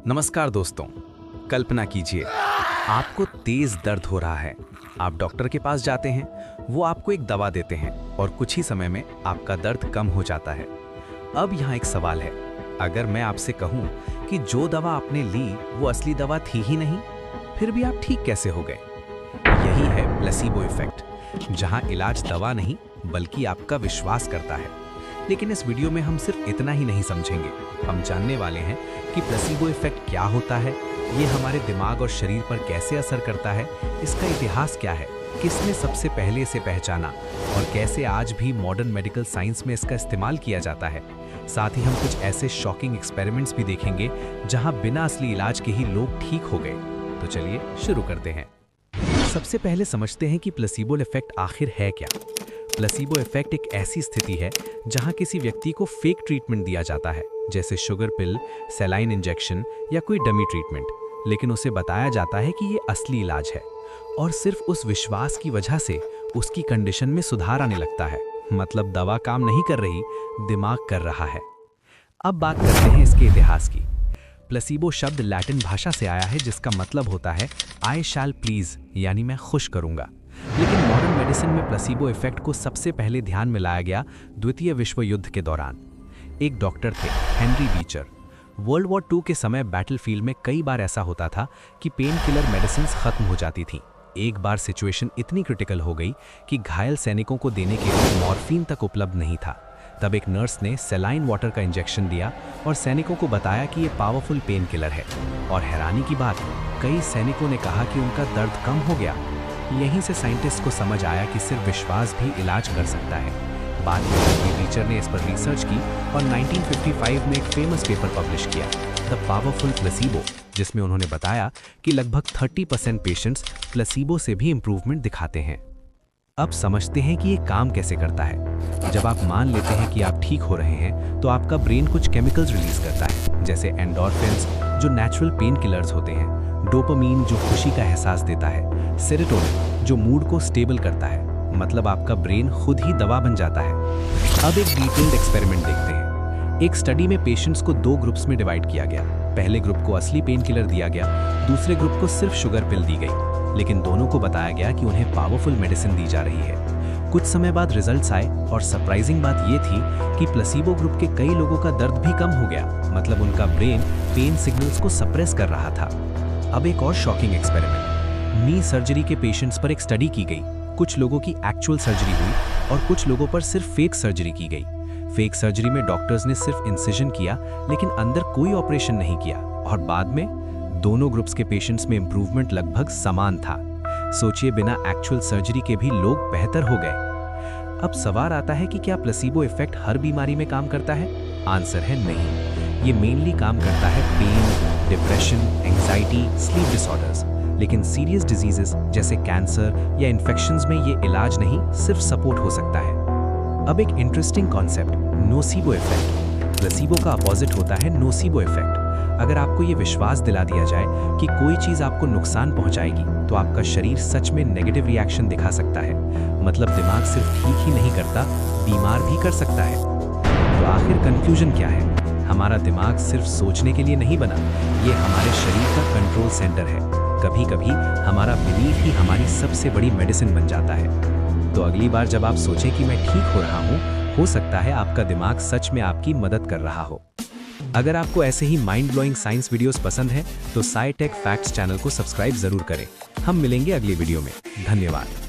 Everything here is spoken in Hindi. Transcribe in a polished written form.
नमस्कार दोस्तों। कल्पना कीजिए आपको तेज दर्द हो रहा है। आप डॉक्टर के पास जाते हैं, वो आपको एक दवा देते हैं और कुछ ही समय में आपका दर्द कम हो जाता है। अब यहाँ एक सवाल है, अगर मैं आपसे कहूँ कि जो दवा आपने ली वो असली दवा थी ही नहीं, फिर भी आप ठीक कैसे हो गए? यही है प्लेसिबो इफेक्ट, जहाँ इलाज दवा नहीं बल्कि आपका विश्वास करता है। लेकिन इस वीडियो में हम सिर्फ इतना ही नहीं समझेंगे, हम जानने वाले हैं कि प्लेसिबो इफेक्ट क्या होता है, ये हमारे दिमाग और शरीर पर कैसे असर करता है, इसका इतिहास क्या है, किसने सबसे पहले इसे पहचाना और कैसे आज भी मॉडर्न मेडिकल साइंस में इसका इस्तेमाल किया जाता है। साथ ही हम कुछ ऐसे शॉकिंग एक्सपेरिमेंट्स भी देखेंगे जहां बिना असली इलाज के ही लोग ठीक हो गए। तो चलिए शुरू करते हैं। सबसे पहले समझते हैं कि प्लेसिबो इफेक्ट आखिर है क्या। प्लेसिबो इफेक्ट एक ऐसी स्थिति है जहां किसी व्यक्ति को फेक ट्रीटमेंट दिया जाता है, जैसे शुगर पिल, सैलाइन इंजेक्शन या कोई डमी ट्रीटमेंट, लेकिन उसे बताया जाता है कि ये असली इलाज है और सिर्फ उस विश्वास की वजह से उसकी कंडीशन में सुधार आने लगता है। मतलब दवा काम नहीं कर रही, दिमाग कर रहा है। अब बात करते हैं इसके इतिहास की। प्लेसिबो शब्द लैटिन भाषा से आया है जिसका मतलब होता है आई शैल प्लीज, यानी मैं खुश करूंगा। लेकिन मॉडर्न मेडिसिन में प्लेसिबो इफेक्ट को सबसे पहले ध्यान में लाया गया द्वितीय विश्व युद्ध के दौरान। एक डॉक्टर थे हेनरी बीचर। वर्ल्ड वॉर 2 के समय बैटलफील्ड में कई बार ऐसा होता था कि पेन किलर मेडिसिन खत्म हो जाती थीं। एक बार सिचुएशन इतनी क्रिटिकल हो गई कि घायल सैनिकों को देने के लिए मॉर्फिन तक उपलब्ध नहीं था। तब एक नर्स ने सैलाइन वाटर का इंजेक्शन दिया और सैनिकों को बताया कि ये पावरफुल पेन किलर है। और हैरानी की बात, कई सैनिकों ने कहा कि उनका दर्द कम हो गया। यहीं से साइंटिस्ट को समझ आया कि सिर्फ विश्वास भी इलाज कर सकता है। बाद में हेनरी बीचर ने इस पर रिसर्च की और 1955 में एक फेमस पेपर पब्लिश किया, द पावरफुल प्लेसिबो, जिसमें उन्होंने बताया कि लगभग 30% पेशेंट्स प्लेसिबो से भी इंप्रूवमेंट दिखाते हैं। अब समझते हैं कि ये काम कैसे करता है। जब आप मान लेते हैं कि आप ठीक हो रहे हैं, तो आपका ब्रेन कुछ केमिकल्स रिलीज करता है, जैसे एंडोर्फिन्स जो नेचुरल पेन किलर्स होते हैं, डोपामीन जो खुशी का एहसास देता है, सेरोटोनिन जो मूड को स्टेबल करता है। मतलब आपका ब्रेन खुद ही दवा बन जाता है। अब एक डिटेल्ड एक्सपेरिमेंट देखते हैं। एक स्टडी में पेशेंट्स को 2 ग्रुप्स में डिवाइड किया गया। पहले ग्रुप को असली पेन किलर दिया गया, दूसरे ग्रुप को सिर्फ शुगर पिल दी गई, लेकिन दोनों को बताया गया कि उन्हें पावरफुल मेडिसिन दी जा रही है। कुछ समय बाद रिजल्ट्स आए और सरप्राइजिंग बात यह थी कि प्लेसिबो ग्रुप के कई लोगों का दर्द भी कम हो गया। मतलब उनका ब्रेन पेन सिग्नल्स को सप्रेस कर रहा था। अब एक और शॉकिंग एक्सपेरिमेंट। नी सर्जरी के पेशेंट्स पर एक स्टडी की गई। कुछ लोगों की एक्चुअल सर्जरी हुई और कुछ लोगों पर सिर्फ फेक सर्जरी की गई। फेक सर्जरी में डॉक्टर्स ने सिर्फ इंसिजन किया, लेकिन अंदर कोई ऑपरेशन नहीं किया। और बाद में दोनों ग्रुप्स के पेशेंट्स में इंप्रूवमेंट लगभग समान था। सोचिए, बिना एक्चुअल सर्जरी के भी लोग बेहतर हो गए। अब सवाल आता है कि क्या प्लेसिबो इफेक्ट हर बीमारी में काम करता है? आंसर है नहीं। ये मेनली काम करता है pain, depression, anxiety, sleep disorders. लेकिन सीरियस डिजीजेस जैसे कैंसर या इन्फेक्शंस में ये इलाज नहीं, सिर्फ सपोर्ट हो सकता है। अब एक interesting concept, nocebo effect. Placebo का अपोजिट होता है नोसिबो इफेक्ट। अगर आपको ये विश्वास दिला दिया जाए कि कोई चीज़ आपको नुकसान पहुंचाएगी, तो आपका शरीर सच में नेगेटिव रिएक्शन दिखा सकता है। मतलब दिमाग सिर्फ ठीक ही नहीं करता, बीमार भी कर सकता है। तो आखिर कंक्लूजन क्या है? हमारा दिमाग सिर्फ सोचने के लिए नहीं बना, ये हमारे शरीर का कंट्रोल सेंटर है। कभी कभी हमारा बिलीफ ही हमारी सबसे बड़ी मेडिसिन बन जाता है। तो अगली बार जब आप सोचें कि मैं ठीक हो रहा हूँ, हो सकता है आपका दिमाग सच में आपकी मदद कर रहा हो। अगर आपको ऐसे ही माइंड ब्लोइंग साइंस वीडियोस पसंद हैं, तो साई टेक फैक्ट्स चैनल को सब्सक्राइब जरूर करें। हम मिलेंगे अगली वीडियो में। धन्यवाद।